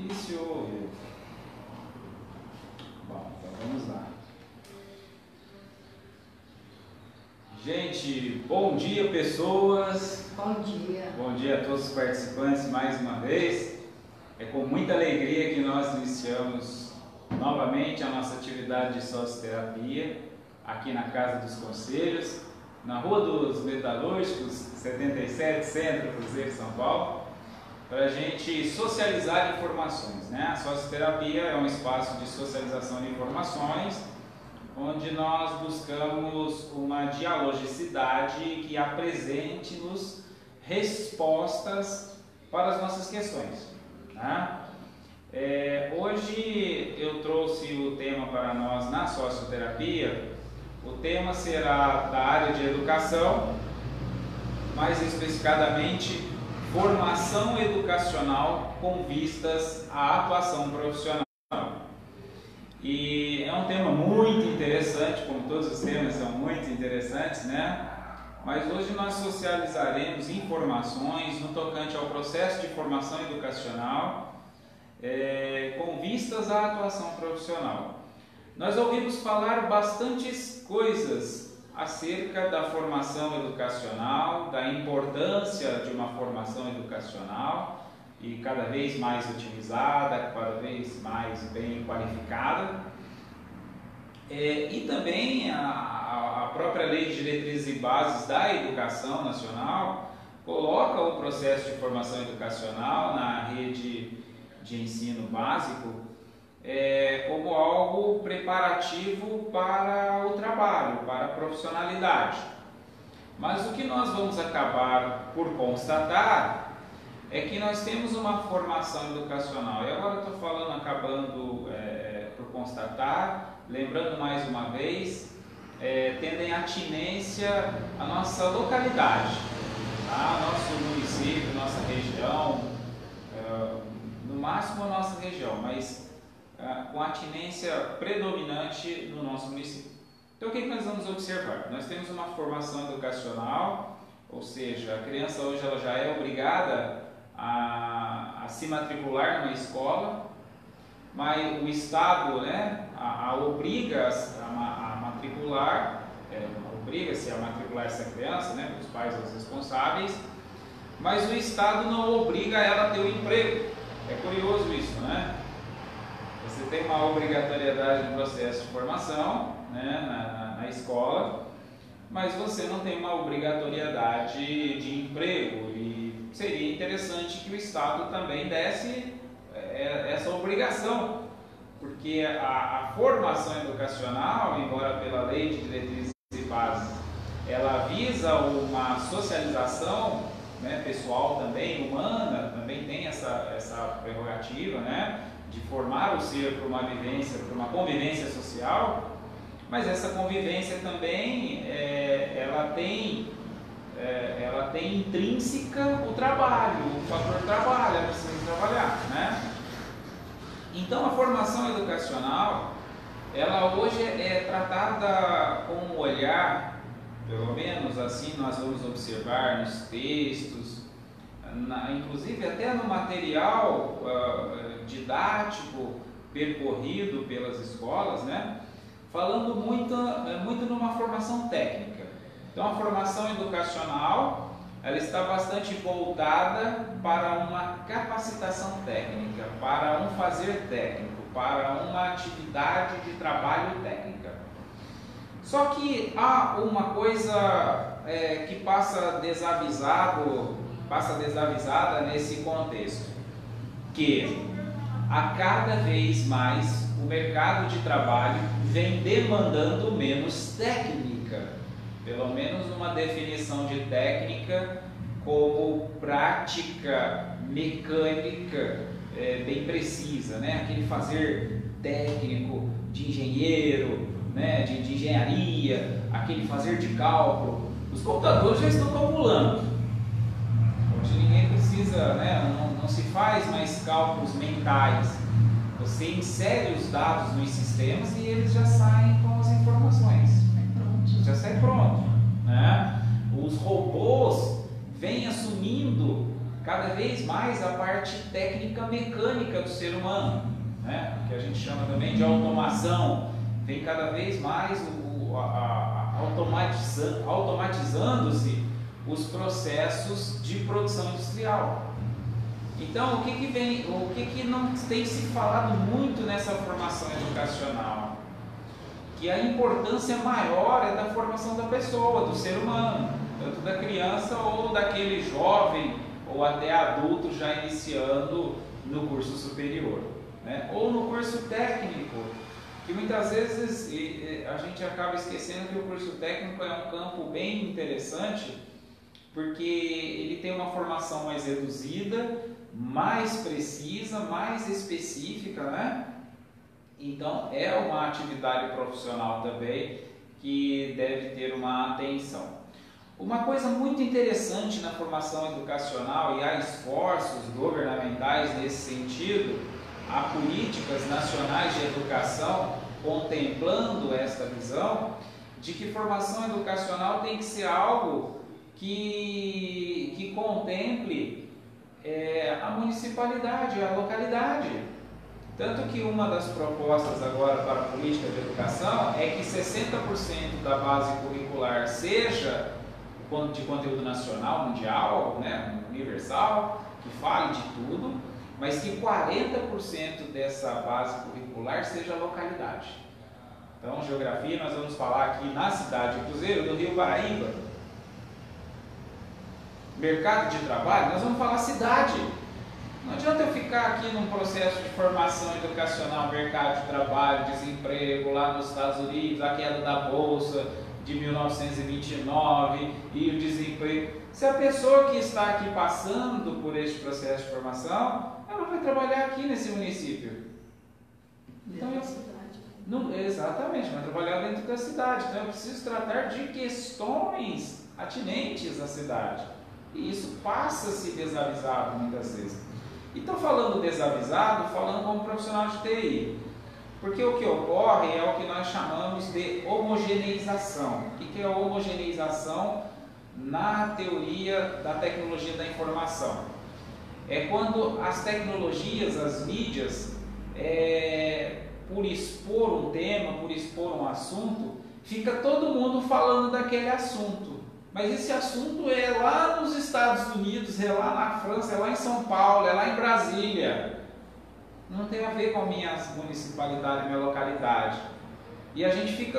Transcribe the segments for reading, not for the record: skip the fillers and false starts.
Início. Bom, então vamos lá. Gente, bom dia, pessoas. Bom dia. Bom dia a todos os participantes mais uma vez. É com muita alegria que nós iniciamos novamente a nossa atividade de socioterapia aqui na Casa dos Conselhos, na Rua dos Metalúrgicos, 77, Centro, Cruzeiro, São Paulo, para a gente socializar informações, né? A socioterapia é um espaço de socialização de informações, onde nós buscamos uma dialogicidade que apresente-nos respostas para as nossas questões, né? Hoje eu trouxe o tema para nós na socioterapia. O tema será da área de educação, mais especificadamente formação educacional com vistas à atuação profissional. E é um tema muito interessante, como todos os temas são muito interessantes, né? Mas hoje nós socializaremos informações no tocante ao processo de formação educacional com vistas à atuação profissional. Nós ouvimos falar bastantes coisas acerca da formação educacional, da importância de uma formação educacional e cada vez mais utilizada, cada vez mais bem qualificada. E também a própria Lei de Diretrizes e Bases da Educação Nacional coloca o processo de formação educacional na rede de ensino básico como algo preparativo para o trabalho, para a profissionalidade. Mas o que nós vamos acabar por constatar é que nós temos uma formação educacional, e agora estou falando, acabando por constatar, lembrando mais uma vez, tendo em atinência a nossa localidade, tá? Nosso município, nossa região, no máximo a nossa região, mas com atinência predominante no nosso município. Então o que nós vamos observar? Nós temos uma formação educacional, ou seja, a criança hoje ela já é obrigada a se matricular numa escola, mas o Estado, né, a obriga a matricular, obriga-se a matricular essa criança, né, os pais os responsáveis, mas o Estado não obriga ela a ter um emprego. É curioso isso, né? Você tem uma obrigatoriedade no processo de formação, né, na escola, mas você não tem uma obrigatoriedade de emprego, e seria interessante que o Estado também desse essa obrigação, porque a formação educacional, embora pela Lei de Diretrizes e Bases, ela visa uma socialização, né, pessoal também, humana, também tem essa prerrogativa, né, de formar o ser para uma vivência, para uma convivência social, mas essa convivência também ela tem intrínseca o trabalho, o fator trabalho, ela precisa trabalhar, né? Então a formação educacional, ela hoje é tratada com um olhar, pelo menos assim nós vamos observar nos textos, inclusive até no material didático percorrido pelas escolas, né? Falando muito numa formação técnica. Então a formação educacional ela está bastante voltada para uma capacitação técnica, para um fazer técnico, para uma atividade de trabalho técnica. Só que há uma coisa que passa desavisada nesse contexto, que a cada vez mais o mercado de trabalho vem demandando menos técnica, pelo menos uma definição de técnica como prática mecânica bem precisa, né? Aquele fazer técnico de engenheiro, né? de engenharia, aquele fazer de cálculo. Os computadores já estão calculando. Hoje ninguém precisa, né? Não se faz mais cálculos mentais. Você insere os dados nos sistemas e eles já saem com as informações. Já sai pronto, né? Os robôs vêm assumindo cada vez mais a parte técnica mecânica do ser humano, né? Que a gente chama também de automação. Vem cada vez mais automatizando-se os processos de produção industrial. Então, o que não tem se falado muito nessa formação educacional? Que a importância maior é da formação da pessoa, do ser humano, tanto da criança ou daquele jovem ou até adulto já iniciando no curso superior, né? Ou no curso técnico, que muitas vezes a gente acaba esquecendo que o curso técnico é um campo bem interessante, porque ele tem uma formação mais reduzida, mais precisa, mais específica, né? Então é uma atividade profissional também que deve ter uma atenção. Uma coisa muito interessante na formação educacional, e há esforços governamentais nesse sentido, há políticas nacionais de educação contemplando esta visão de que formação educacional tem que ser algo que contemple a municipalidade, a localidade. Tanto que uma das propostas agora para a política de educação é que 60% da base curricular seja de conteúdo nacional, mundial, né, universal, que fale de tudo, mas que 40% dessa base curricular seja localidade. Então, geografia, nós vamos falar aqui na cidade de Cruzeiro do Rio Paraíba. Mercado de trabalho, nós vamos falar cidade. Não adianta eu ficar aqui num processo de formação educacional, mercado de trabalho, desemprego, lá nos Estados Unidos, a queda da Bolsa de 1929 e o desemprego. Se a pessoa que está aqui passando por este processo de formação, ela vai trabalhar aqui nesse município. Então, exatamente, vai trabalhar dentro da cidade. Então eu preciso tratar de questões atinentes à cidade. E isso passa-se desavisado muitas vezes. E estou falando desavisado, falando como profissional de TI. Porque o que ocorre é o que nós chamamos de homogeneização. O que é a homogeneização na teoria da tecnologia da informação? É quando as tecnologias, as mídias, por expor um tema, por expor um assunto, fica todo mundo falando daquele assunto. Mas esse assunto é lá nos Estados Unidos, é lá na França, é lá em São Paulo, é lá em Brasília. Não tem a ver com a minha municipalidade, minha localidade. E a gente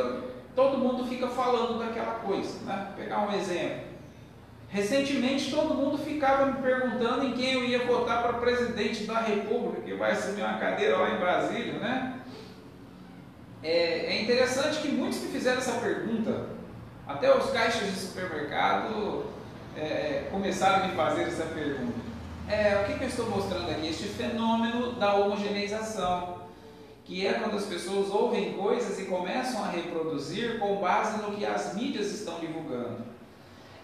todo mundo fica falando daquela coisa, né? Vou pegar um exemplo. Recentemente todo mundo ficava me perguntando em quem eu ia votar para presidente da República, que vai assumir uma cadeira lá em Brasília, né? É interessante que muitos me fizeram essa pergunta. Até os caixas de supermercado começaram a me fazer essa pergunta. O que eu estou mostrando aqui? Este fenômeno da homogeneização, que é quando as pessoas ouvem coisas e começam a reproduzir com base no que as mídias estão divulgando.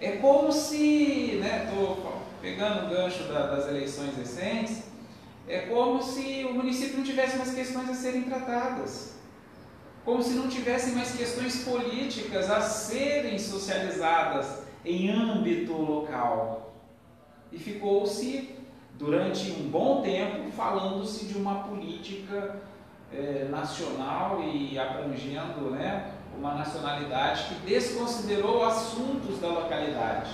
É como se, estou pegando o gancho das eleições recentes, é como se o município não tivesse mais questões a serem tratadas. Como se não tivessem mais questões políticas a serem socializadas em âmbito local. E ficou-se, durante um bom tempo, falando-se de uma política nacional e abrangendo, uma nacionalidade que desconsiderou assuntos da localidade.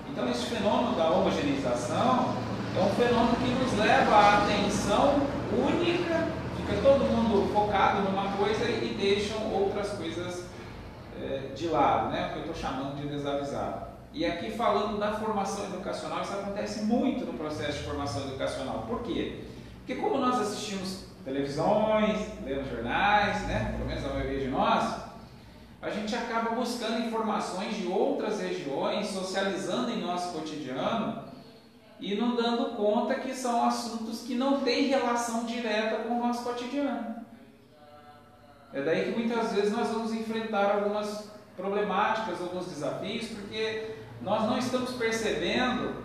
Então, esse fenômeno da homogeneização é um fenômeno que nos leva à atenção única, fica todo mundo focado numa coisa e deixam outras coisas de lado, o que eu estou chamando de desavisado. E aqui falando da formação educacional, isso acontece muito no processo de formação educacional. Por quê? Porque como nós assistimos televisões, lemos jornais, pelo menos a maioria de nós, a gente acaba buscando informações de outras regiões, socializando em nosso cotidiano e não dando conta que são assuntos que não têm relação direta com o nosso cotidiano. É daí que muitas vezes nós vamos enfrentar algumas problemáticas, alguns desafios, porque nós não estamos percebendo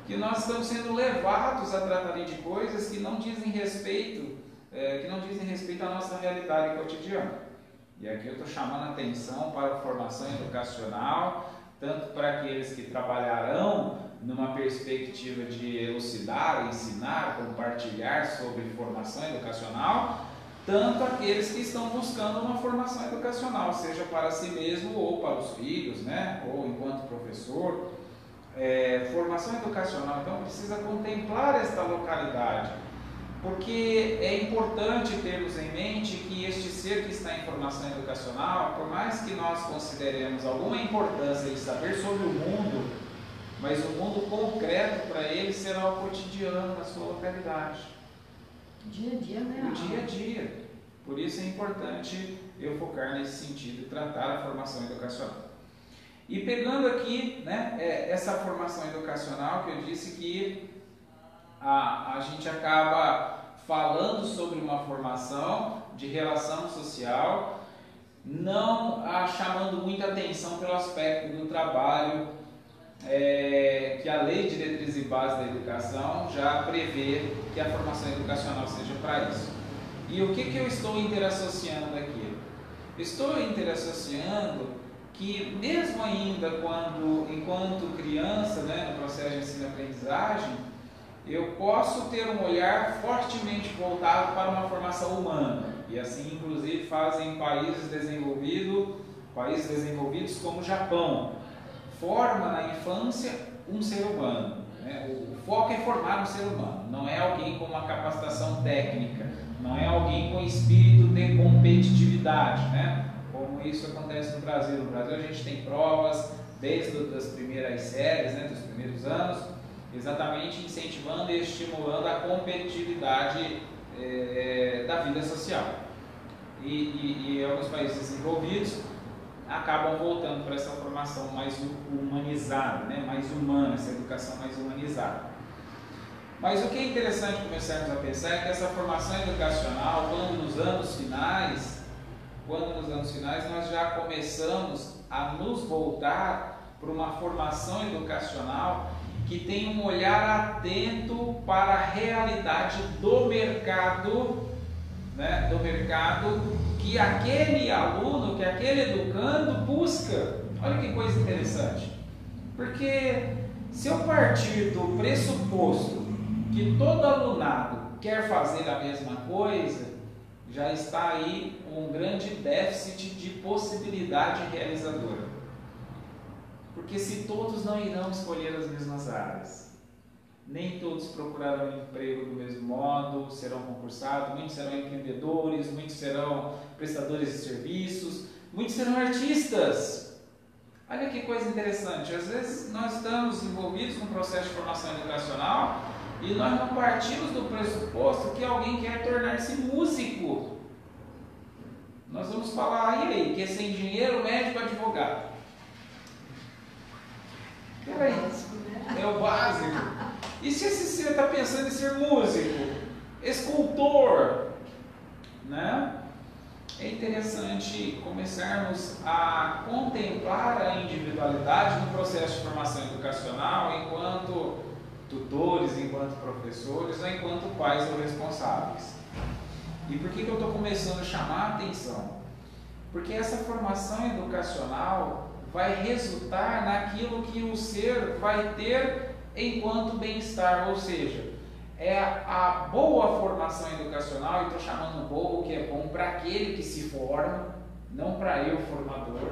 que nós estamos sendo levados a tratar de coisas que não dizem respeito, à nossa realidade cotidiana. E aqui eu estou chamando a atenção para a formação educacional, tanto para aqueles que trabalharão numa perspectiva de elucidar, ensinar, compartilhar sobre formação educacional, tanto aqueles que estão buscando uma formação educacional, seja para si mesmo ou para os filhos, né? Ou enquanto professor. Formação educacional, então, precisa contemplar esta localidade, porque é importante termos em mente que este ser que está em formação educacional, por mais que nós consideremos alguma importância de saber sobre o mundo, mas o mundo concreto para ele será o cotidiano na sua localidade. O dia a dia, né? O dia a dia. Por isso é importante eu focar nesse sentido e tratar a formação educacional. E pegando aqui, né, essa formação educacional que eu disse que a gente acaba falando sobre uma formação de relação social, não chamando muita atenção pelo aspecto do trabalho, que a Lei de Diretrizes e Bases da Educação já prevê que a formação educacional seja para isso. E o que eu estou interassociando aqui? Estou interassociando que mesmo ainda enquanto criança, né, no processo de ensino-aprendizagem, eu posso ter um olhar fortemente voltado para uma formação humana. E assim, inclusive, fazem países desenvolvidos como o Japão. Forma na infância um ser humano. Né? O foco é formar um ser humano, não é alguém com uma capacitação técnica, não é alguém com espírito de competitividade, né? Como isso acontece no Brasil. No Brasil a gente tem provas desde as primeiras séries, né, dos primeiros anos, exatamente incentivando e estimulando a competitividade da vida social. E alguns países desenvolvidos acabam voltando para essa formação mais humanizada, né, mais humana, essa educação mais humanizada. Mas o que é interessante começarmos a pensar é que essa formação educacional, quando nos anos finais nós já começamos a nos voltar para uma formação educacional que tem um olhar atento para a realidade do mercado, né, que aquele aluno, que aquele educando busca. Olha que coisa interessante. Porque se eu partir do pressuposto que todo alunado quer fazer a mesma coisa, já está aí um grande déficit de possibilidade realizadora. Porque se todos não irão escolher as mesmas áreas, nem todos procurarão emprego do mesmo modo, serão concursados, muitos serão empreendedores, muitos serão prestadores de serviços, muitos serão artistas. Olha que coisa interessante, às vezes nós estamos envolvidos num processo de formação educacional e nós não partimos do pressuposto que alguém quer tornar-se músico. Nós vamos falar, e aí, quer ser engenheiro, médico, advogado? Peraí, é o básico. E se esse ser está pensando em ser músico, escultor, né? É interessante começarmos a contemplar a individualidade no processo de formação educacional enquanto tutores, enquanto professores ou enquanto pais ou responsáveis. E por que eu estou começando a chamar a atenção? Porque essa formação educacional vai resultar naquilo que o ser vai ter enquanto bem-estar, ou seja, é a boa formação educacional, e estou chamando boa, que é bom para aquele que se forma, não para eu, formador,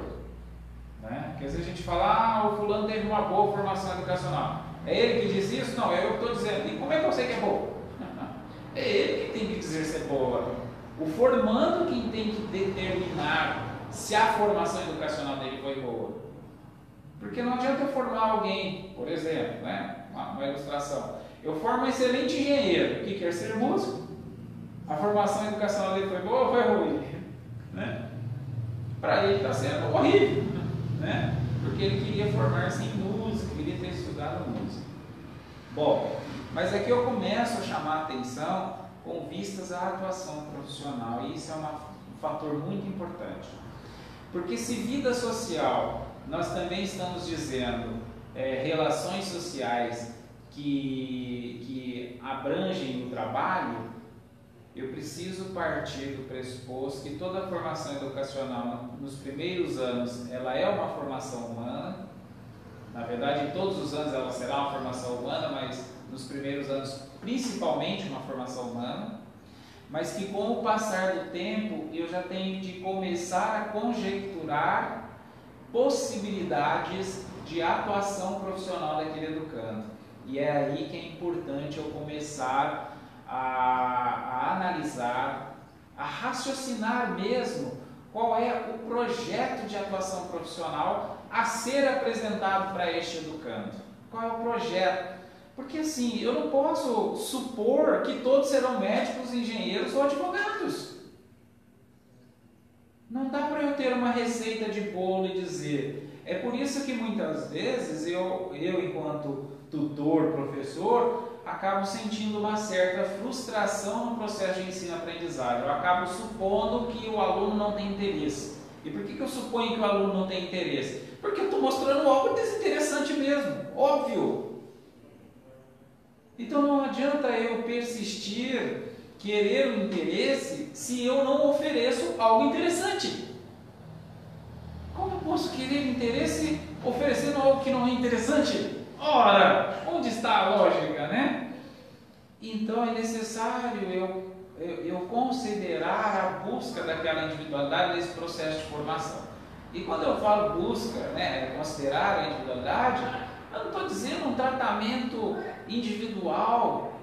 né? Porque às vezes a gente fala, o fulano teve uma boa formação educacional. É ele que diz isso? Não, é eu que estou dizendo. E como é que eu sei que é boa? É ele que tem que dizer se é boa. O formando quem tem que determinar se a formação educacional dele foi boa. Porque não adianta eu formar alguém, por exemplo, né? Uma ilustração. Eu formo um excelente engenheiro que quer ser músico. A formação educacional dele foi boa ou foi ruim? Né? Para ele está sendo horrível, né? Porque ele queria formar-se em música, queria ter estudado música. Bom, mas aqui eu começo a chamar a atenção com vistas à atuação profissional, e isso é um fator muito importante. Porque se vida social, nós também estamos dizendo relações sociais que abrangem o trabalho, eu preciso partir do pressuposto que toda a formação educacional nos primeiros anos, ela é uma formação humana, Na verdade, em todos os anos ela será uma formação humana, mas nos primeiros anos principalmente uma formação humana, mas que com o passar do tempo eu já tenho de começar a conjecturar possibilidades de atuação profissional daquele educando. E é aí que é importante eu começar a analisar, a raciocinar mesmo qual é o projeto de atuação profissional a ser apresentado para este educando. Qual é o projeto? Porque assim, eu não posso supor que todos serão médicos, engenheiros ou advogados. Não dá para eu ter uma receita de bolo e dizer. É por isso que muitas vezes eu enquanto tutor, professor, acabo sentindo uma certa frustração no processo de ensino-aprendizagem. Eu acabo supondo que o aluno não tem interesse. E por que eu suponho que o aluno não tem interesse? Porque eu estou mostrando algo desinteressante mesmo, óbvio. Então não adianta eu persistir, querer o interesse, se eu não ofereço algo interessante. Como eu posso querer interesse oferecendo algo que não é interessante? Ora, onde está a lógica, né? Então é necessário eu considerar a busca daquela individualidade nesse processo de formação. E quando eu falo busca, né, considerar a individualidade, eu não estou dizendo um tratamento individual,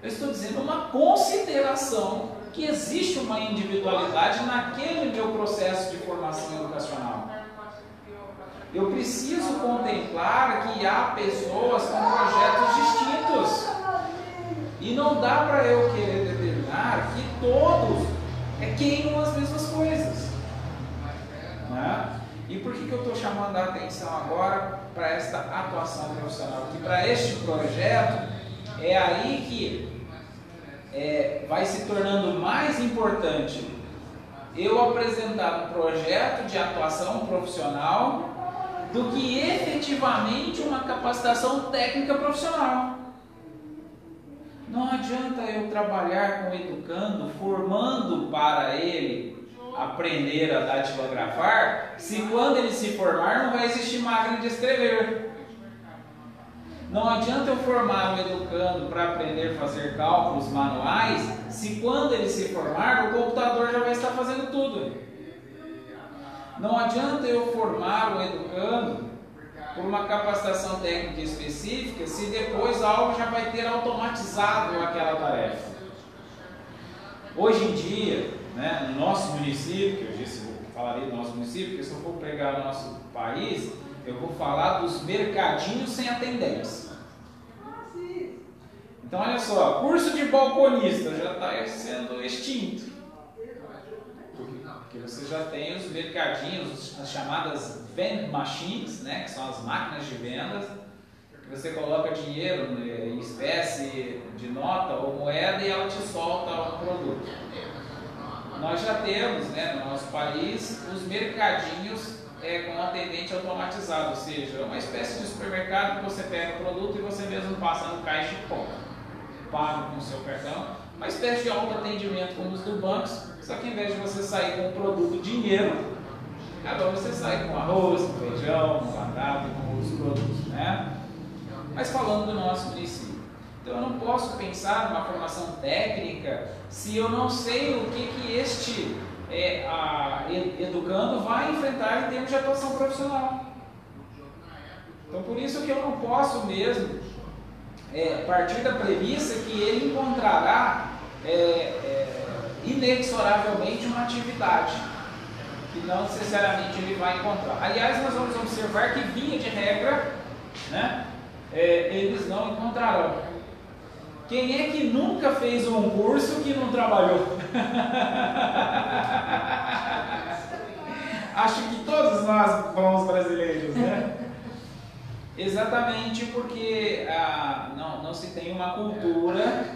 eu estou dizendo uma consideração que existe uma individualidade naquele meu processo de formação educacional. Eu preciso contemplar que há pessoas com projetos distintos. E não dá para eu querer determinar que todos queiram as mesmas coisas. Né? E por que eu estou chamando a atenção agora para esta atuação profissional? Que para este projeto é aí que vai se tornando mais importante eu apresentar um projeto de atuação profissional do que efetivamente uma capacitação técnica profissional. Não adianta eu trabalhar com o educando, formando para ele aprender a datilografar, se quando ele se formar não vai existir máquina de escrever. Não adianta eu formar o educando para aprender a fazer cálculos manuais, se quando ele se formar o computador já vai estar fazendo tudo. Não adianta eu formar o educando por uma capacitação técnica específica, se depois algo já vai ter automatizado aquela tarefa. Hoje em dia, né, no nosso município, que eu disse, falarei do nosso município, porque se eu for pregar no nosso país, eu vou falar dos mercadinhos sem atendentes. Então olha só, curso de balconista já está sendo extinto. Porque você já tem os mercadinhos, as chamadas vending machines, né, que são as máquinas de vendas, que você coloca dinheiro em espécie de nota ou moeda e ela te solta o produto. Nós já temos, né, no nosso país os mercadinhos com atendente automatizado, ou seja, é uma espécie de supermercado que você pega o produto e você mesmo passa no caixa e compra. Paga com o seu cartão, uma espécie de autoatendimento como os do banco, só que em vez de você sair com o produto dinheiro, agora você sai com arroz, com feijão, com batata, com outros produtos, né? Mas falando do nosso município, então eu não posso pensar numa formação técnica se eu não sei o que este educando vai enfrentar em termos de atuação profissional. Então por isso que eu não posso mesmo partir da premissa que ele encontrará inexoravelmente uma atividade que não necessariamente ele vai encontrar. Aliás, nós vamos observar que, via de regra, né, eles não encontrarão. Quem é que nunca fez um curso que não trabalhou? Acho que todos nós bons brasileiros, né? Exatamente porque não se tem uma cultura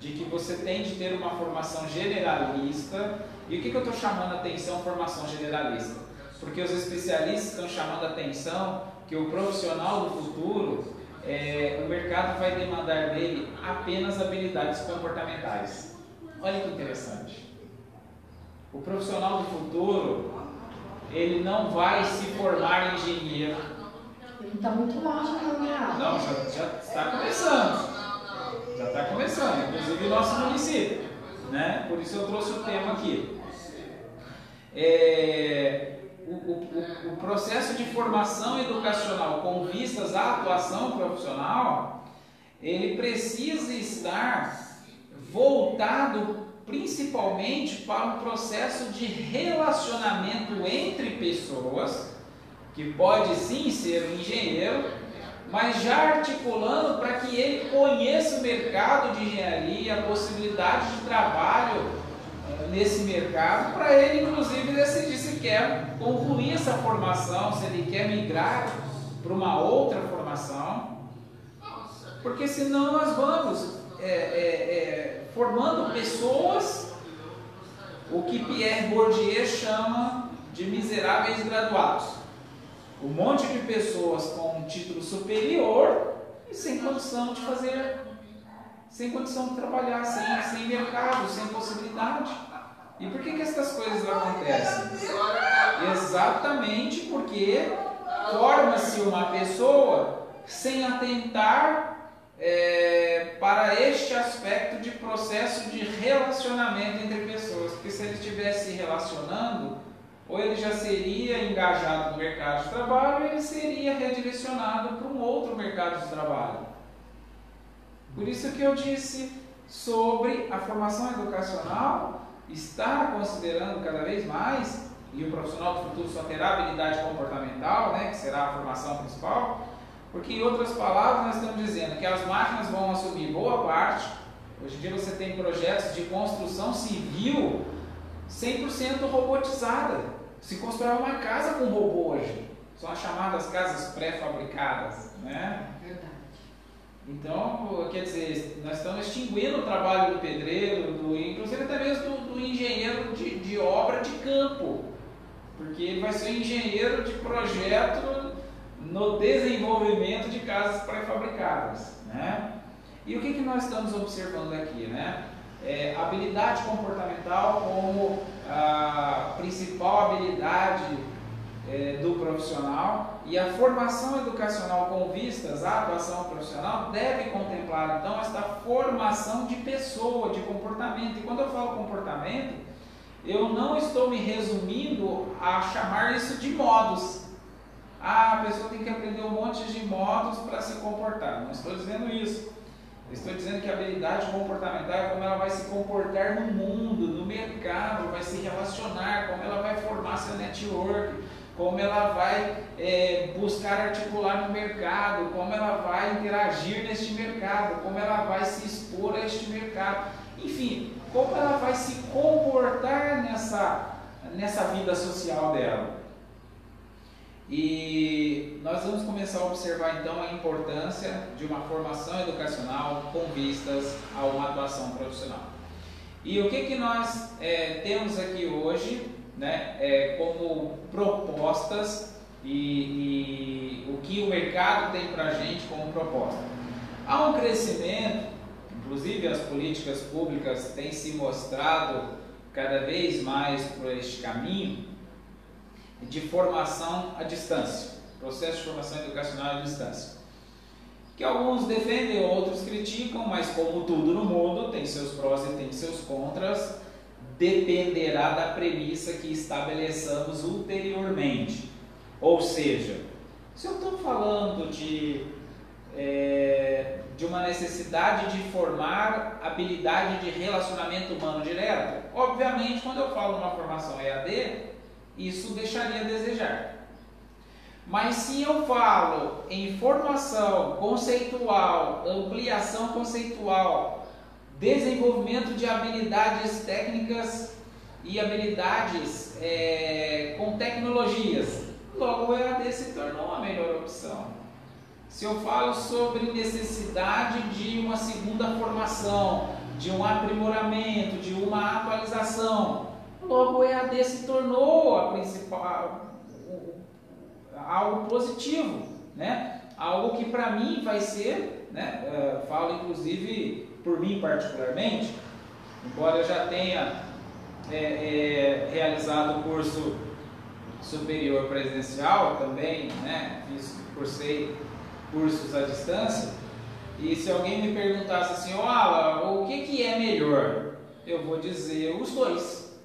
de que você tem de ter uma formação generalista. E o que eu estou chamando a atenção formação generalista? Porque os especialistas estão chamando a atenção que o profissional do futuro, o mercado vai demandar dele apenas habilidades comportamentais. Olha que interessante. O profissional do futuro, ele não vai se formar engenheiro. Não está muito longe, não, né? Não, já está começando. Já está começando, inclusive o nosso município, né? Por isso eu trouxe o tema aqui. O processo de formação educacional com vistas à atuação profissional, ele precisa estar voltado principalmente para um processo de relacionamento entre pessoas, que pode sim ser um engenheiro, mas já articulando para que ele conheça o mercado de engenharia, a possibilidade de trabalho nesse mercado, para ele inclusive decidir se quer concluir essa formação, se ele quer migrar para uma outra formação, porque senão nós vamos formando pessoas, o que Pierre Bourdieu chama de miseráveis graduados. Um monte de pessoas com um título superior e sem condição de fazer, sem condição de trabalhar, sem mercado, sem possibilidade. E por que essas coisas acontecem? Exatamente porque forma-se uma pessoa sem atentar para este aspecto de processo de relacionamento entre pessoas. Porque se ele estivesse se relacionando, ou ele já seria engajado no mercado de trabalho, ou ele seria redirecionado para um outro mercado de trabalho. Por isso que eu disse sobre a formação educacional estar considerando cada vez mais, e o profissional do futuro só terá habilidade comportamental, né, que será a formação principal, porque em outras palavras nós estamos dizendo que as máquinas vão assumir boa parte. Hoje em dia você tem projetos de construção civil 100% robotizada. Se constrói uma casa com robô hoje. São as chamadas casas pré-fabricadas, né? Verdade. Então, quer dizer, nós estamos extinguindo o trabalho do pedreiro, inclusive até mesmo do engenheiro de obra de campo. Porque ele vai ser um engenheiro de projeto no desenvolvimento de casas pré-fabricadas, né? E o que nós estamos observando aqui, né? Habilidade comportamental como a principal habilidade do profissional, e a formação educacional com vistas à atuação profissional deve contemplar então esta formação de pessoa, de comportamento. E quando eu falo comportamento, eu não estou me resumindo a chamar isso de modos. A pessoa tem que aprender um monte de modos para se comportar. Não estou dizendo isso. Eu estou dizendo que a habilidade comportamental é como ela vai se comportar no mundo, no mercado, vai se relacionar, como ela vai formar seu network, como ela vai buscar articular no mercado, como ela vai interagir neste mercado, como ela vai se expor a este mercado. Enfim, como ela vai se comportar nessa vida social dela. E nós vamos começar a observar então a importância de uma formação educacional com vistas a uma atuação profissional. E o que nós temos aqui hoje, né, como propostas e o que o mercado tem para a gente como proposta? Há um crescimento, inclusive as políticas públicas têm se mostrado cada vez mais por este caminho, de formação à distância, processo de formação educacional à distância, que alguns defendem, outros criticam, mas como tudo no mundo, tem seus prós e tem seus contras, dependerá da premissa que estabeleçamos ulteriormente. Ou seja, se eu estou falando de uma necessidade de formar habilidade de relacionamento humano direto, obviamente quando eu falo numa formação EAD, isso deixaria a desejar. Mas se eu falo em formação conceitual, ampliação conceitual, desenvolvimento de habilidades técnicas e habilidades com tecnologias, logo o EAD se tornou a melhor opção. Se eu falo sobre necessidade de uma segunda formação, de um aprimoramento, de uma atualização, logo o EAD se tornou a principal, algo positivo, né? Algo que para mim vai ser, né? Falo inclusive por mim particularmente, embora eu já tenha realizado o curso superior presencial também, né? Cursei cursos à distância. E se alguém me perguntasse assim, o que é melhor? Eu vou dizer os dois.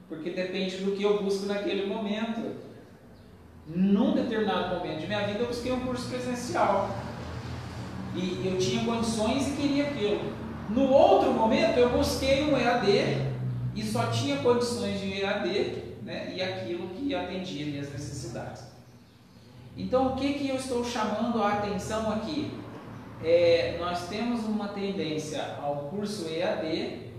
Porque depende do que eu busco naquele momento. Num determinado momento de minha vida eu busquei um curso presencial. E eu tinha condições e queria aquilo. No outro momento eu busquei um EAD e só tinha condições de EAD, né, e aquilo que atendia minhas necessidades. Então o que eu estou chamando a atenção aqui? Nós temos uma tendência ao curso EAD,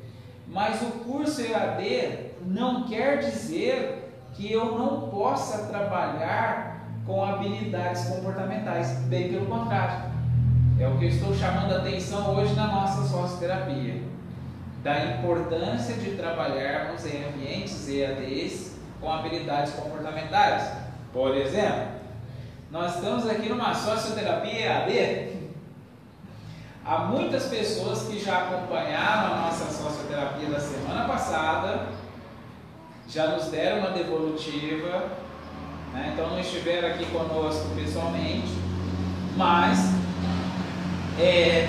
mas o curso EAD não quer dizer que eu não possa trabalhar com habilidades comportamentais, bem pelo contrário. É o que eu estou chamando a atenção hoje na nossa socioterapia, da importância de trabalharmos em ambientes EADs com habilidades comportamentais. Por exemplo, nós estamos aqui numa socioterapia EAD. Há muitas pessoas que já acompanharam a nossa socioterapia da semana passada, já nos deram uma devolutiva, né? Então não estiveram aqui conosco pessoalmente, mas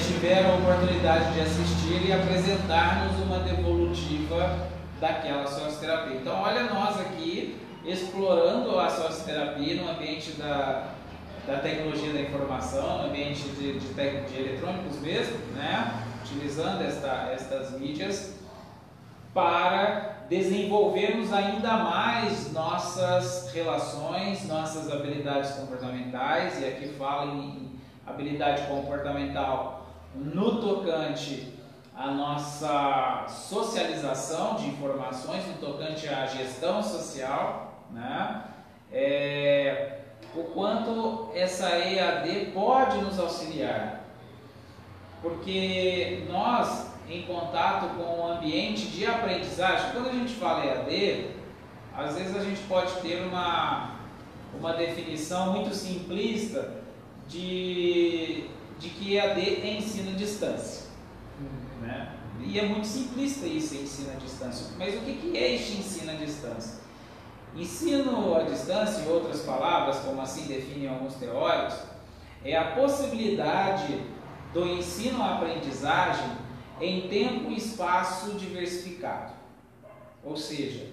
tiveram a oportunidade de assistir e apresentar-nos uma devolutiva daquela socioterapia. Então olha nós aqui explorando a socioterapia no ambiente da tecnologia da informação, no ambiente de eletrônicos mesmo, né? Utilizando estas mídias para desenvolvermos ainda mais nossas relações, nossas habilidades comportamentais, e aqui fala em habilidade comportamental no tocante à nossa socialização de informações, no tocante à gestão social, né? O quanto essa EAD pode nos auxiliar, porque nós, em contato com o ambiente de aprendizagem, quando a gente fala EAD, às vezes a gente pode ter uma definição muito simplista de que EAD é ensino à distância, né? E é muito simplista isso, ensino à distância. Mas o que é este ensino à distância? Ensino à distância, em outras palavras, como assim definem alguns teóricos, é a possibilidade do ensino à aprendizagem em tempo e espaço diversificado. Ou seja,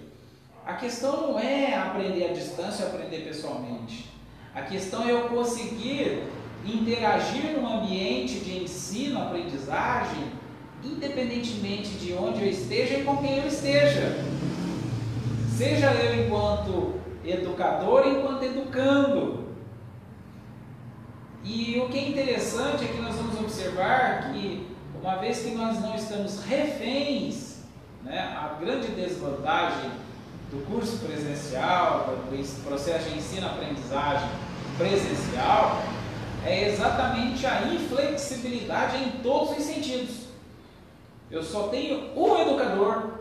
a questão não é aprender à distância ou aprender pessoalmente. A questão é eu conseguir interagir num ambiente de ensino, aprendizagem, independentemente de onde eu esteja e com quem eu esteja. Seja eu enquanto educador, enquanto educando. E o que é interessante é que nós vamos observar que, uma vez que nós não estamos reféns, né, a grande desvantagem do curso presencial, do processo de ensino-aprendizagem presencial, é exatamente a inflexibilidade em todos os sentidos. Eu só tenho um educador,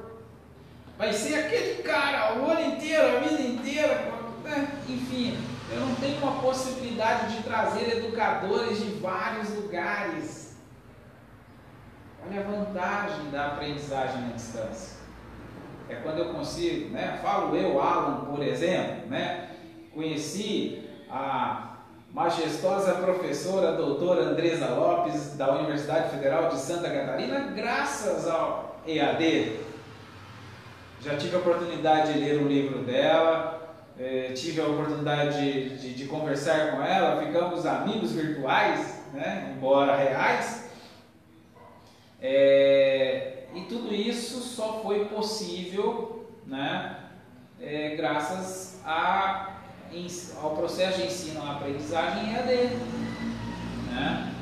vai ser aquele cara o ano inteiro, a vida inteira, né? Enfim, eu não tenho uma possibilidade de trazer educadores de vários lugares. Olha a vantagem da aprendizagem à distância. É quando eu consigo, né? Falo eu, Alan, por exemplo, né? Conheci a majestosa professora doutora Andresa Lopes, da Universidade Federal de Santa Catarina, graças ao EAD. Já tive a oportunidade de ler um livro dela, tive a oportunidade de conversar com ela, ficamos amigos virtuais, né? Embora reais. E tudo isso só foi possível, né? Graças ao processo de ensino-aprendizagem EAD, né?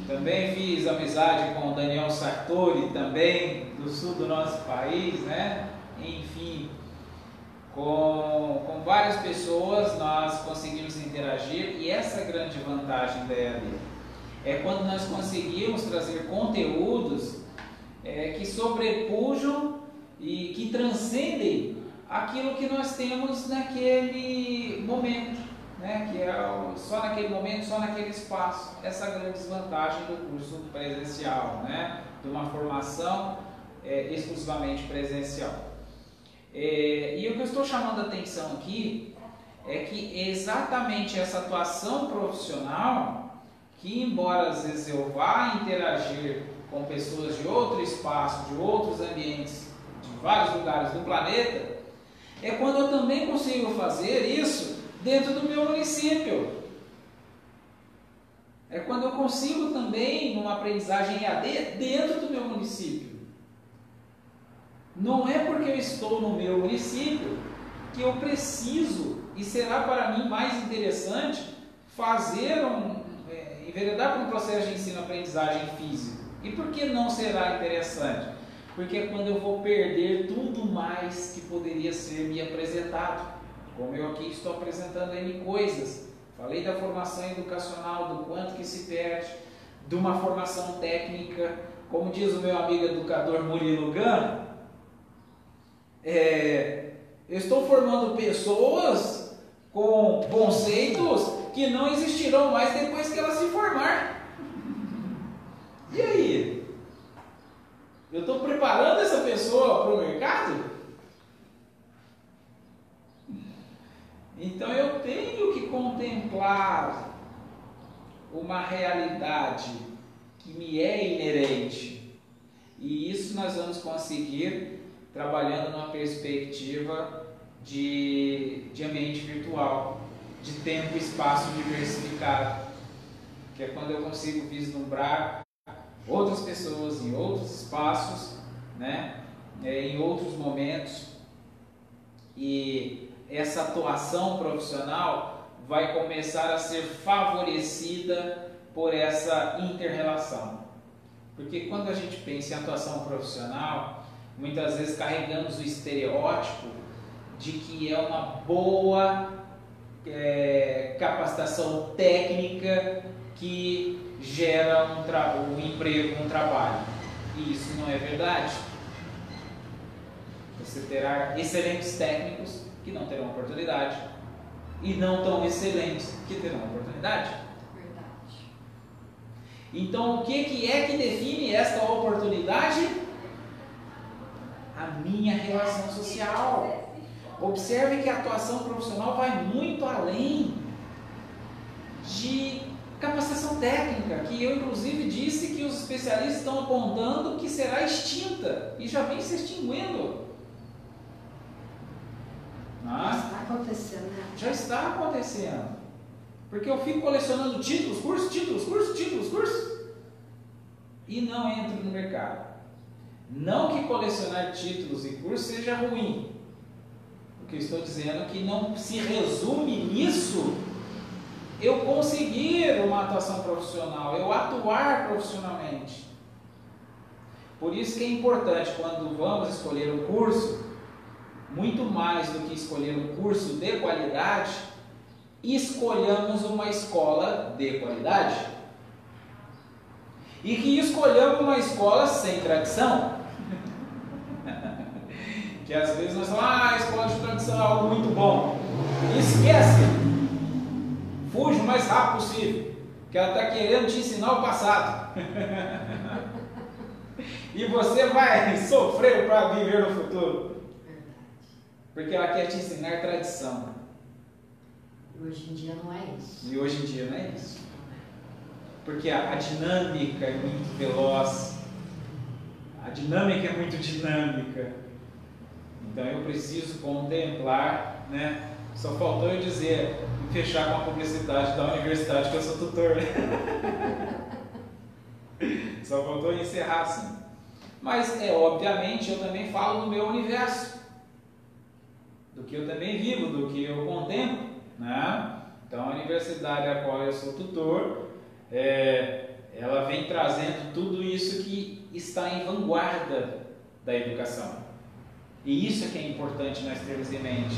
Também fiz amizade com o Daniel Sartori, também do sul do nosso país, né? Enfim, com várias pessoas nós conseguimos interagir, e essa é a grande vantagem da EAD. É quando nós conseguimos trazer conteúdos que sobrepujam e que transcendem aquilo que nós temos naquele momento, né? Que é só naquele momento, só naquele espaço. Essa é a grande desvantagem do curso presencial, né? De uma formação exclusivamente presencial. E o que eu estou chamando a atenção aqui é que exatamente essa atuação profissional, que embora às vezes eu vá interagir com pessoas de outro espaço, de outros ambientes, de vários lugares do planeta, é quando eu também consigo fazer isso dentro do meu município. É quando eu consigo também, numa aprendizagem EAD, dentro do meu município. Não é porque eu estou no meu município que eu preciso, e será para mim mais interessante, enveredar para um processo de ensino-aprendizagem físico. E por que não será interessante? Porque é quando eu vou perder tudo mais que poderia ser me apresentado. Como eu aqui estou apresentando N coisas. Falei da formação educacional, do quanto que se perde, de uma formação técnica. Como diz o meu amigo educador Murilo Gun, eu estou formando pessoas com conceitos que não existirão mais depois que elas se formar. E aí? Eu estou preparando essa pessoa para o mercado? Então eu tenho que contemplar uma realidade que me é inerente. E isso nós vamos conseguir trabalhando numa perspectiva de ambiente virtual, de tempo e espaço diversificado, que é quando eu consigo vislumbrar outras pessoas em outros espaços, né? Em outros momentos, e essa atuação profissional vai começar a ser favorecida por essa inter-relação. Porque quando a gente pensa em atuação profissional, muitas vezes carregamos o estereótipo de que é uma boa capacitação técnica que gera um emprego, um trabalho. E isso não é verdade. Você terá excelentes técnicos que não terão oportunidade e não tão excelentes que terão oportunidade. Verdade. Então, o que é que define esta oportunidade? A minha relação social. Observe que a atuação profissional vai muito além de capacitação técnica, que eu inclusive disse que os especialistas estão apontando que será extinta e já vem se extinguindo. Já está acontecendo, né? Já está acontecendo. Porque eu fico colecionando títulos, cursos, e não entro no mercado. Não que colecionar títulos e cursos seja ruim. O que eu estou dizendo é que não se resume nisso eu conseguir uma atuação profissional, eu atuar profissionalmente. Por isso que é importante, quando vamos escolher um curso, muito mais do que escolher um curso de qualidade, escolhamos uma escola de qualidade. E que escolhamos uma escola sem tradição. Que às vezes nós falamos, a escola de tradição é algo muito bom. Esquece! Fuja o mais rápido possível, que ela está querendo te ensinar o passado. E você vai sofrer para viver no futuro. Porque ela quer te ensinar tradição. E hoje em dia não é isso. E hoje em dia não é isso. Porque a dinâmica é muito veloz. A dinâmica é muito dinâmica. Então eu preciso contemplar, né? Só faltou eu dizer, fechar com a publicidade da universidade que eu sou tutor. Só faltou encerrar assim. Mas obviamente eu também falo do meu universo, do que eu também vivo, do que eu contemplo, né? Então a universidade a qual eu sou tutor, ela vem trazendo tudo isso que está em vanguarda da educação. E isso é que é importante nós termos em mente.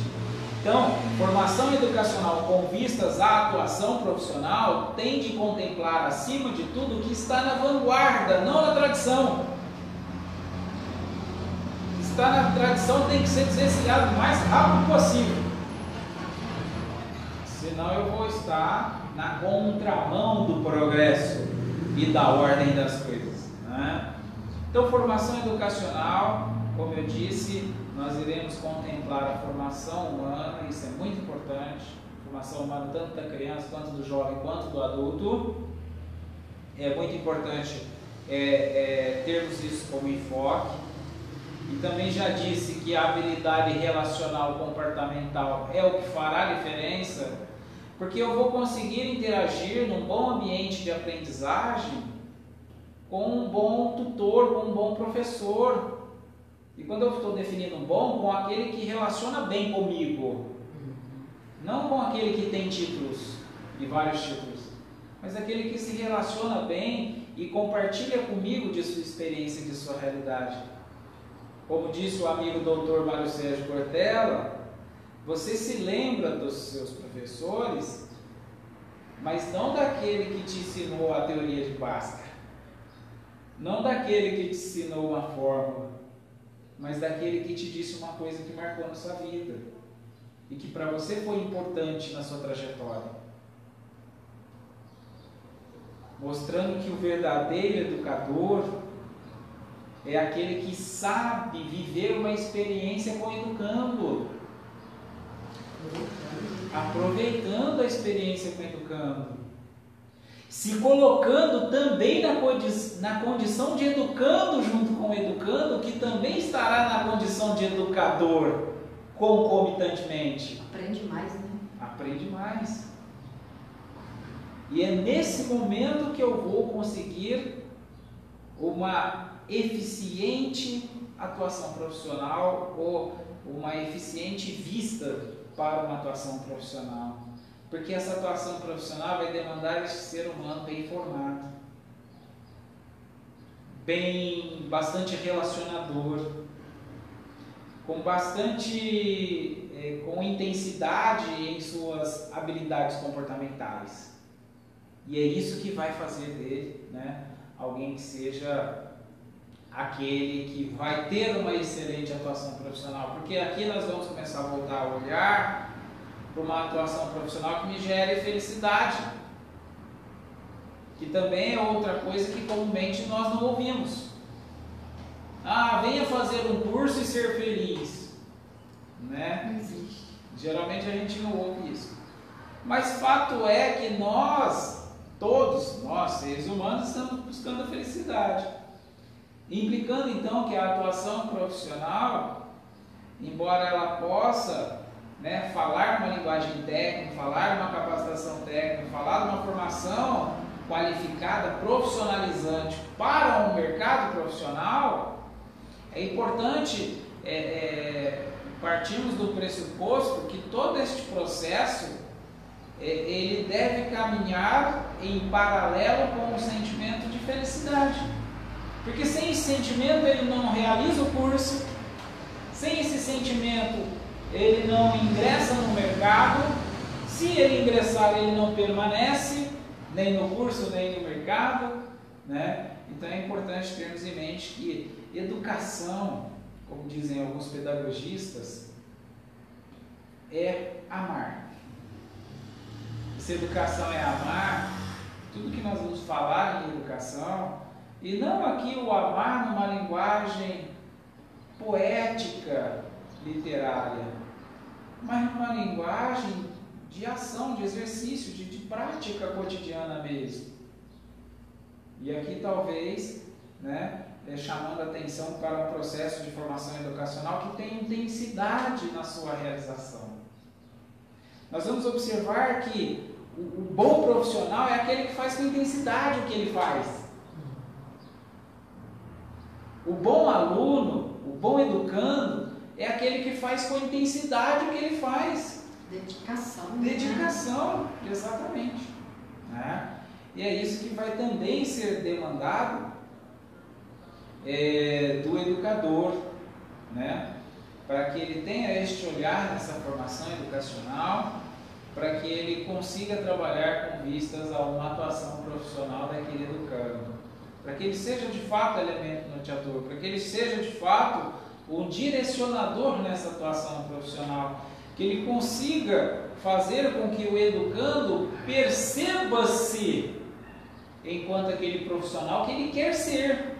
Então, formação educacional com vistas à atuação profissional tem de contemplar, acima de tudo, o que está na vanguarda, não na tradição. O que está na tradição tem que ser desvencilhado o mais rápido possível. Senão eu vou estar na contramão do progresso e da ordem das coisas, né? Então, formação educacional como eu disse, nós iremos contemplar a formação humana, isso é muito importante, formação humana tanto da criança, quanto do jovem, quanto do adulto. É muito importante termos isso como enfoque. E também já disse que a habilidade relacional comportamental é o que fará a diferença, porque eu vou conseguir interagir num bom ambiente de aprendizagem com um bom tutor, com um bom professor. E quando eu estou definindo bom, com aquele que relaciona bem comigo, não com aquele que tem títulos e vários títulos, mas aquele que se relaciona bem e compartilha comigo de sua experiência e de sua realidade. Como disse o amigo Dr. Mário Sérgio Cortella, você se lembra dos seus professores, mas não daquele que te ensinou a teoria de Bhaskara, não daquele que te ensinou uma fórmula, mas daquele que te disse uma coisa que marcou na sua vida e que para você foi importante na sua trajetória. Mostrando que o verdadeiro educador é aquele que sabe viver uma experiência com o educando, aproveitando a experiência com o educando, se colocando também na condição de educando junto com o educando, que também estará na condição de educador concomitantemente. Aprende mais, né? Aprende mais. E é nesse momento que eu vou conseguir uma eficiente atuação profissional ou uma eficiente vista para uma atuação profissional. Porque essa atuação profissional vai demandar esse ser humano bem formado, bastante relacionador, com intensidade em suas habilidades comportamentais. E é isso que vai fazer dele, né, alguém que seja aquele que vai ter uma excelente atuação profissional. Porque aqui nós vamos começar a voltar a olhar para uma atuação profissional que me gere felicidade, que também é outra coisa que comumente nós não ouvimos. Ah, venha fazer um curso e ser feliz, né? Não existe. Geralmente a gente não ouve isso. Mas fato é que todos nós, seres humanos, estamos buscando a felicidade. Implicando então que a atuação profissional, embora ela possa, né, falar uma linguagem técnica, falar uma capacitação técnica, falar uma formação qualificada, profissionalizante para um mercado profissional, é importante partirmos do pressuposto que todo este processo ele deve caminhar em paralelo com o sentimento de felicidade, porque sem esse sentimento ele não realiza o curso, sem esse sentimento ele não ingressa no mercado, se ele ingressar ele não permanece nem no curso nem no mercado, né? Então é importante termos em mente que educação, como dizem alguns pedagogistas, é amar. Se educação é amar, tudo que nós vamos falar em educação, e não aqui o amar numa linguagem poética, literária, mas numa linguagem de ação, de exercício, de prática cotidiana mesmo. E aqui talvez, né, chamando a atenção para um processo de formação educacional que tem intensidade na sua realização. Nós vamos observar que o bom profissional é aquele que faz com intensidade o que ele faz. O bom aluno, o bom educando, é aquele que faz com intensidade o que ele faz. Dedicação. Dedicação, né? Exatamente. Né? E é isso que vai também ser demandado do educador, né? Para que ele tenha este olhar nessa formação educacional, para que ele consiga trabalhar com vistas a uma atuação profissional daquele educando, para que ele seja de fato elemento norteador, para que ele seja de fato um direcionador nessa atuação profissional, que ele consiga fazer com que o educando perceba-se enquanto aquele profissional que ele quer ser.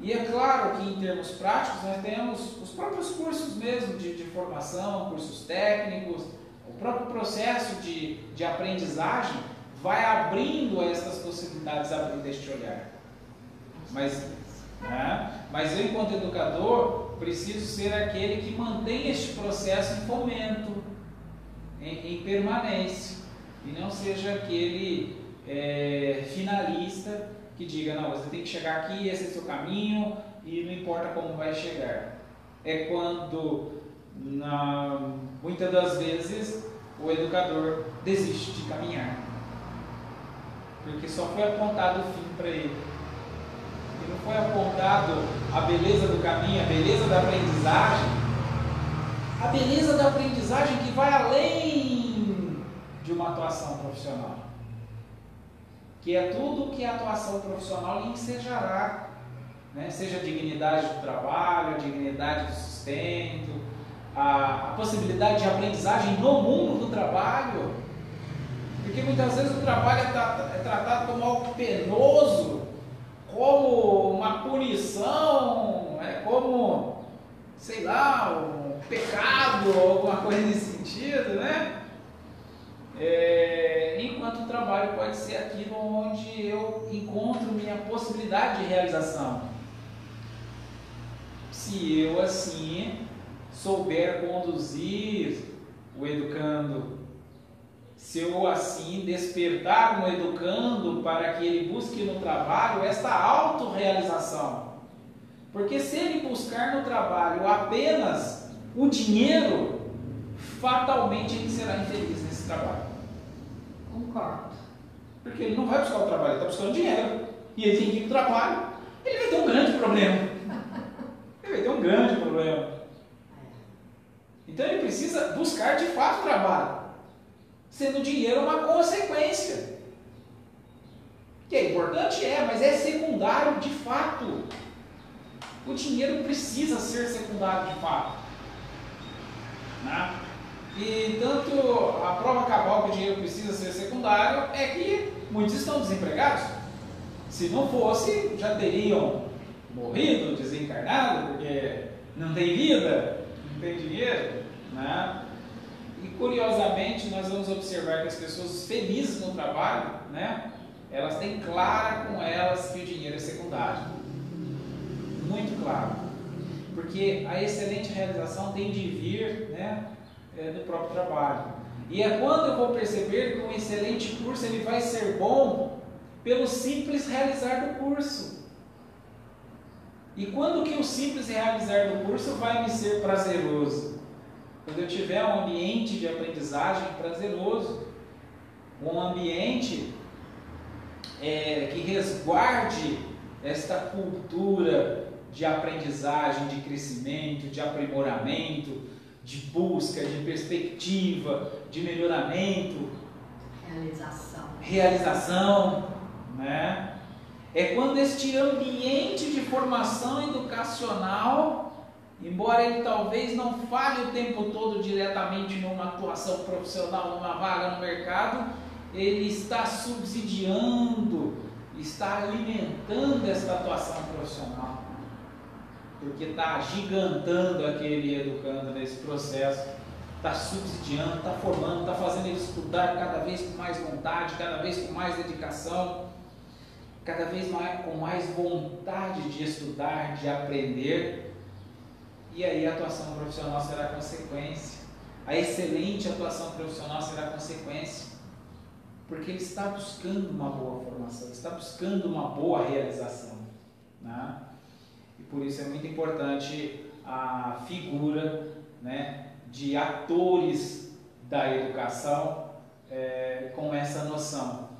E é claro que em termos práticos nós temos os próprios cursos mesmo de formação, cursos técnicos, o próprio processo de aprendizagem vai abrindo essas possibilidades, abrindo este olhar. Mas eu, enquanto educador, preciso ser aquele que mantém este processo em fomento, em permanência, e não seja aquele finalista que diga, não, você tem que chegar aqui, esse é o seu caminho e não importa como vai chegar. É quando, muitas das vezes, o educador desiste de caminhar, porque só foi apontado o fim para ele. E não foi apontado a beleza do caminho, a beleza da aprendizagem, a beleza da aprendizagem que vai além de uma atuação profissional, que é tudo que a atuação profissional lhe ensejará, né? Seja a dignidade do trabalho, a dignidade do sustento, a possibilidade de aprendizagem no mundo do trabalho, porque muitas vezes o trabalho é tratado como algo penoso, como uma punição, como, sei lá, um pecado, alguma coisa nesse sentido, né? Enquanto o trabalho pode ser aquilo onde eu encontro minha possibilidade de realização. Se eu assim souber conduzir o educando, se eu assim despertar no educando para que ele busque no trabalho esta autorrealização. Porque se ele buscar no trabalho apenas o dinheiro, fatalmente ele será infeliz nesse trabalho. Concordo. Porque ele não vai buscar o trabalho, ele está buscando dinheiro. E ele tem que ir para o trabalho. Ele vai ter um grande problema. Ele vai ter um grande problema. Então ele precisa buscar de fato o trabalho, sendo o dinheiro uma consequência. Que é importante, mas é secundário de fato. O dinheiro precisa ser secundário de fato. Né? E tanto a prova cabal que o dinheiro precisa ser secundário é que muitos estão desempregados. Se não fosse, já teriam morrido, desencarnado, porque não tem vida, não tem dinheiro. Né? E curiosamente nós vamos observar que as pessoas felizes no trabalho, né, elas têm clara com elas que o dinheiro é secundário. Muito claro. Porque a excelente realização tem de vir, né, do próprio trabalho. E é quando eu vou perceber que um excelente curso ele vai ser bom pelo simples realizar do curso. E quando que o simples realizar do curso vai me ser prazeroso? Quando eu tiver um ambiente de aprendizagem prazeroso, um ambiente que resguarde esta cultura de aprendizagem, de crescimento, de aprimoramento, de busca, de perspectiva, de melhoramento, realização, né? É quando este ambiente de formação educacional, embora ele talvez não fale o tempo todo diretamente numa atuação profissional, numa vaga no mercado, ele está subsidiando, está alimentando essa atuação profissional, porque está agigantando aquele educando nesse processo, está subsidiando, está formando, está fazendo ele estudar cada vez com mais vontade, cada vez com mais dedicação, cada vez mais, com mais vontade de estudar, de aprender. E aí a atuação profissional será consequência, a excelente atuação profissional será consequência, porque ele está buscando uma boa formação, ele está buscando uma boa realização, né? E por isso é muito importante a figura, né, de atores da educação com essa noção,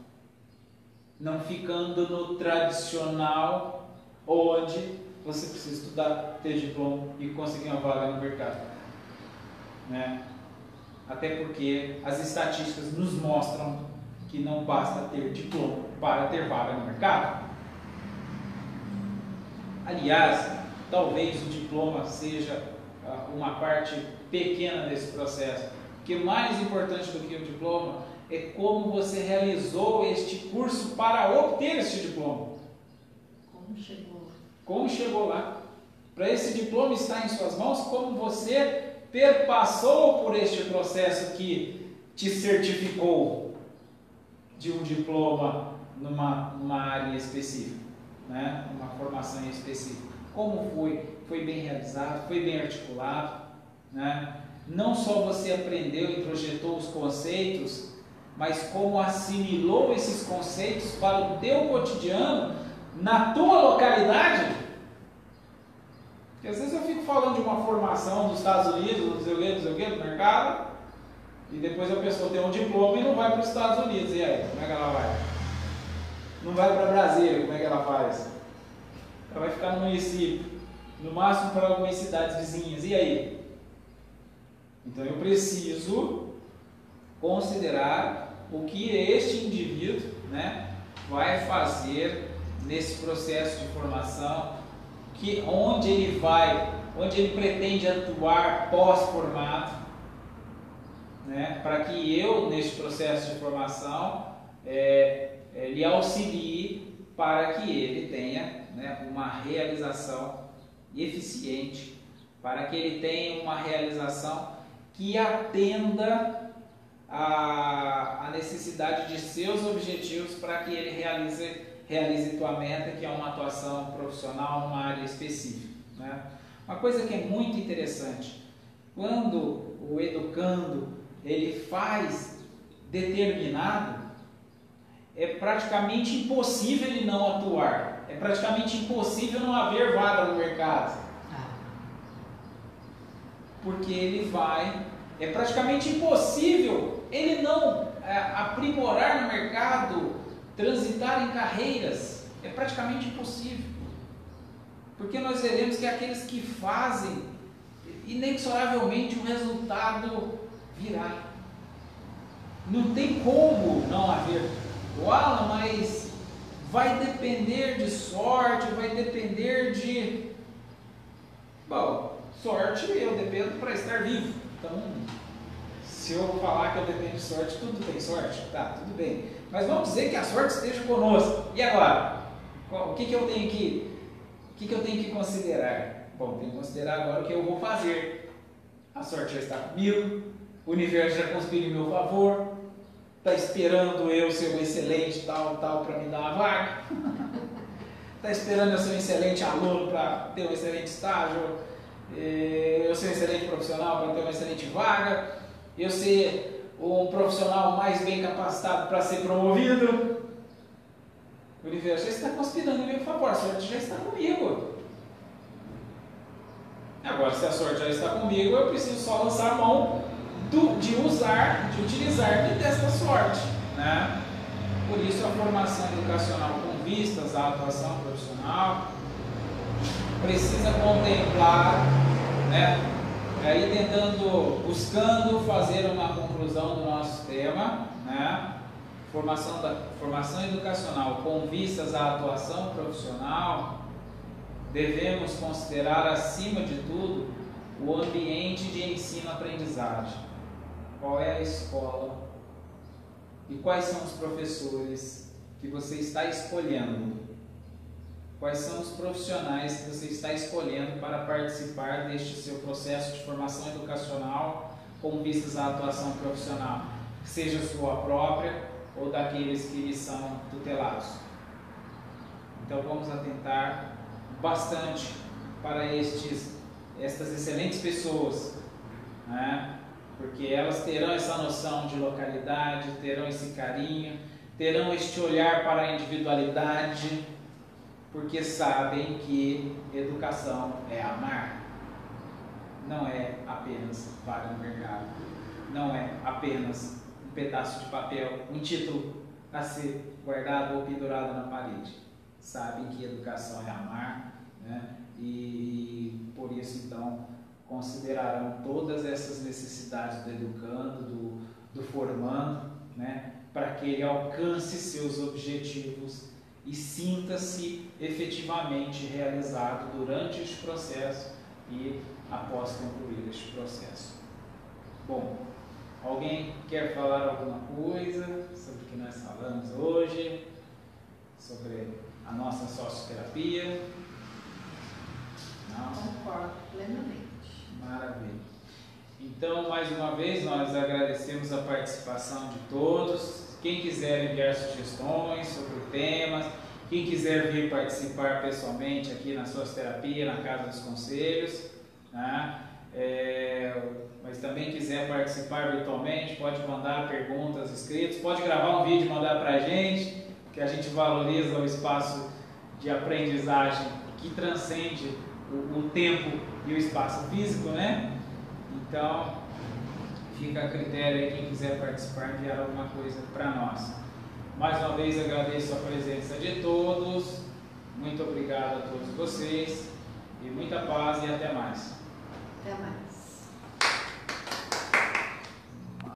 não ficando no tradicional, onde você precisa estudar, ter diploma e conseguir uma vaga no mercado, né? Até porque as estatísticas nos mostram que não basta ter diploma para ter vaga no mercado. Aliás, talvez o diploma seja uma parte pequena desse processo, porque mais importante do que o diploma é como você realizou este curso para obter este diploma. Como chegou? como chegou lá. Para esse diploma estar em suas mãos, como você perpassou por este processo que te certificou de um diploma numa área específica, né? Uma formação específica. Como foi? Foi bem realizado, foi bem articulado, né? Não só você aprendeu e projetou os conceitos, mas como assimilou esses conceitos para o teu cotidiano, na tua localidade. Porque às vezes eu fico falando de uma formação dos Estados Unidos, não sei o que, do mercado, e depois a pessoa tem um diploma e não vai para os Estados Unidos. E aí, como é que ela vai? Não vai para Brasília, como é que ela faz? Ela vai ficar no município, no máximo para algumas cidades vizinhas. E aí? Então eu preciso considerar o que este indivíduo, né, vai fazer nesse processo de formação, onde ele pretende atuar pós-formado, né, para que eu, neste processo de formação, lhe auxilie para que ele tenha, né, uma realização eficiente, para que ele tenha uma realização que atenda a necessidade de seus objetivos, para que ele realize tua meta, que é uma atuação profissional numa área específica, né? Uma coisa que é muito interessante, quando o educando ele faz determinado, é praticamente impossível ele não atuar, é praticamente impossível não haver vaga no mercado, porque é praticamente impossível ele não aprimorar no mercado, transitar em carreiras, é praticamente impossível, porque nós veremos que aqueles que fazem, inexoravelmente o resultado virá, não tem como não haver. Alan, mas vai depender de sorte, vai depender de... Bom, sorte eu dependo para estar vivo, então se eu falar que eu dependo de sorte, tudo tem sorte, tá, tudo bem, mas vamos dizer que a sorte esteja conosco, e agora? O que eu tenho que considerar? Bom, tenho que considerar agora o que eu vou fazer. A sorte já está comigo, o universo já conspira em meu favor, está esperando eu ser um excelente tal para me dar uma vaga, está esperando eu ser um excelente aluno para ter um excelente estágio, eu ser um excelente profissional para ter uma excelente vaga, eu ser um profissional mais bem capacitado para ser promovido. O universo já está conspirando em meu favor, a sorte já está comigo. Agora, se a sorte já está comigo, eu preciso só lançar a mão de utilizar dessa sorte, né? Por isso a formação educacional com vistas à atuação profissional precisa contemplar, né? Aí buscando fazer uma conclusão do nosso tema, né? Formação educacional com vistas à atuação profissional, devemos considerar acima de tudo o ambiente de ensino-aprendizagem. Qual é a escola e quais são os professores que você está escolhendo? Quais são os profissionais que você está escolhendo para participar deste seu processo de formação educacional com vistas à atuação profissional, seja sua própria ou daqueles que lhe são tutelados? Então vamos atentar bastante para estas excelentes pessoas, né? Porque elas terão essa noção de localidade, terão esse carinho, terão este olhar para a individualidade, porque sabem que educação é amar, não é apenas vaga no mercado, não é apenas um pedaço de papel, um título a ser guardado ou pendurado na parede. Sabem que educação é amar, né? E por isso então considerarão todas essas necessidades do educando, do formando, né? Para que ele alcance seus objetivos e sinta-se efetivamente realizado durante este processo e após concluir este processo. Bom, alguém quer falar alguma coisa sobre o que nós falamos hoje, sobre a nossa socioterapia? Então, mais uma vez, nós agradecemos a participação de todos. Quem quiser enviar sugestões sobre temas, quem quiser vir participar pessoalmente aqui na Sócio Terapia, na Casa dos Conselhos, né? Mas também quiser participar virtualmente, pode mandar perguntas escritas, pode gravar um vídeo e mandar para a gente, que a gente valoriza o espaço de aprendizagem que transcende o tempo e o espaço físico, né? Então, fica a critério aí, quem quiser participar, enviar alguma coisa para nós. Mais uma vez agradeço a presença de todos, muito obrigado a todos vocês, e muita paz e até mais. Até mais.